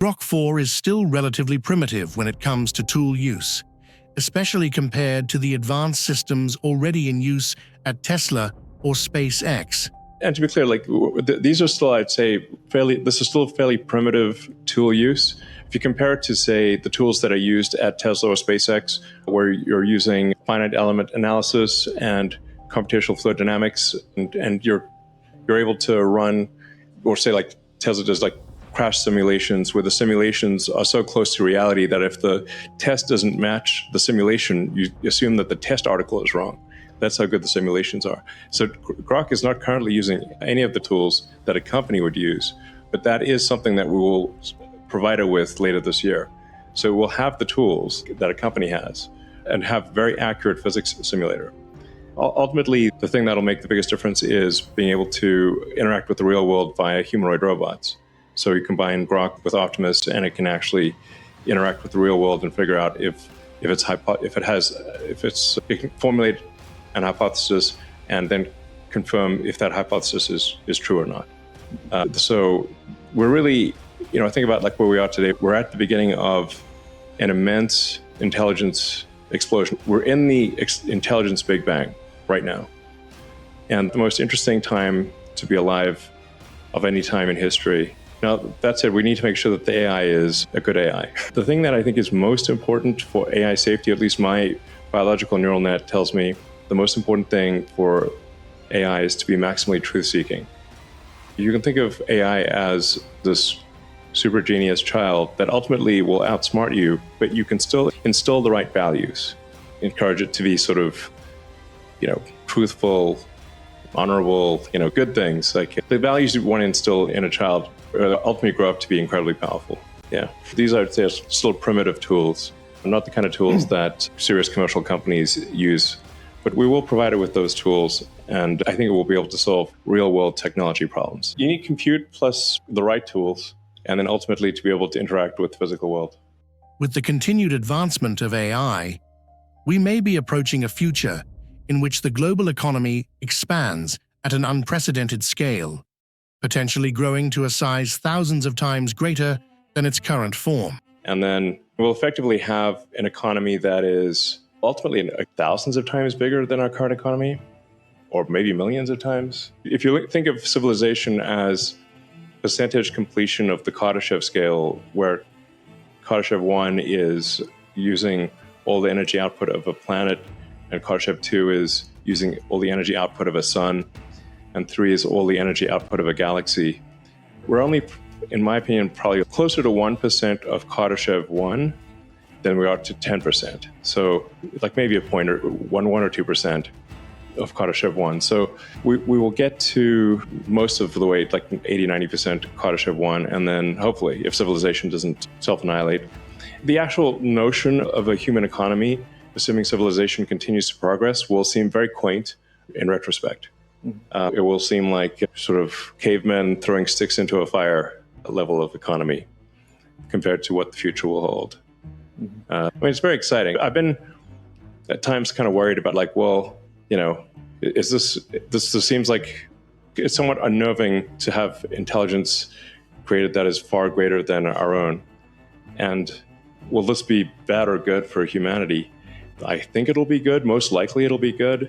Grok-4 is still relatively primitive when it comes to tool use, especially compared to the advanced systems already in use at Tesla or SpaceX. And to be clear, these are still, I'd say, this is still fairly primitive tool use. If you compare it to, say, the tools that are used at Tesla or SpaceX, where you're using finite element analysis and computational fluid dynamics, and you're able to run, or say like Tesla does, like crash simulations, where the simulations are so close to reality that if the test doesn't match the simulation, you assume that the test article is wrong. That's how good the simulations are. So Grok is not currently using any of the tools that a company would use, but that is something that we will provide it with later this year. So we'll have the tools that a company has and have very accurate physics simulator. Ultimately, the thing that'll make the biggest difference is being able to interact with the real world via humanoid robots. So you combine Grok with Optimus, and it can actually interact with the real world and figure out it can formulate an hypothesis and then confirm if that hypothesis is true or not. So we're really, I think about like where we are today. We're at the beginning of an immense intelligence explosion. We're in the intelligence Big Bang right now. And the most interesting time to be alive of any time in history. Now, that said, we need to make sure that the AI is a good AI. The thing that I think is most important for AI safety, at least my biological neural net tells me, the most important thing for AI is to be maximally truth-seeking. You can think of AI as this super genius child that ultimately will outsmart you, but you can still instill the right values, encourage it to be sort of, truthful, honorable, good things. Like the values you want to instill in a child ultimately grow up to be incredibly powerful. Yeah, these are still primitive tools, not the kind of tools that serious commercial companies use. But we will provide it with those tools, and I think it will be able to solve real-world technology problems. You need compute plus the right tools, and then ultimately to be able to interact with the physical world. With the continued advancement of AI, we may be approaching a future in which the global economy expands at an unprecedented scale, potentially growing to a size thousands of times greater than its current form. And then we'll effectively have an economy that is ultimately thousands of times bigger than our current economy, or maybe millions of times. If you think of civilization as percentage completion of the Kardashev scale, where Kardashev 1 is using all the energy output of a planet, and Kardashev 2 is using all the energy output of a sun, and 3 is all the energy output of a galaxy. We're only, in my opinion, probably closer to 1% of Kardashev 1 than we are to 10%. So like maybe a point or 1 or 2% of Kardashev 1. So we will get to most of the way, like 80, 90% Kardashev 1, and then hopefully, if civilization doesn't self-annihilate. The actual notion of a human economy, assuming civilization continues to progress, will seem very quaint in retrospect. It will seem like sort of cavemen throwing sticks into a fire level of economy compared to what the future will hold. It's very exciting. I've been at times kind of worried about this seems like it's somewhat unnerving to have intelligence created that is far greater than our own. And will this be bad or good for humanity? I think it'll be good. Most likely it'll be good.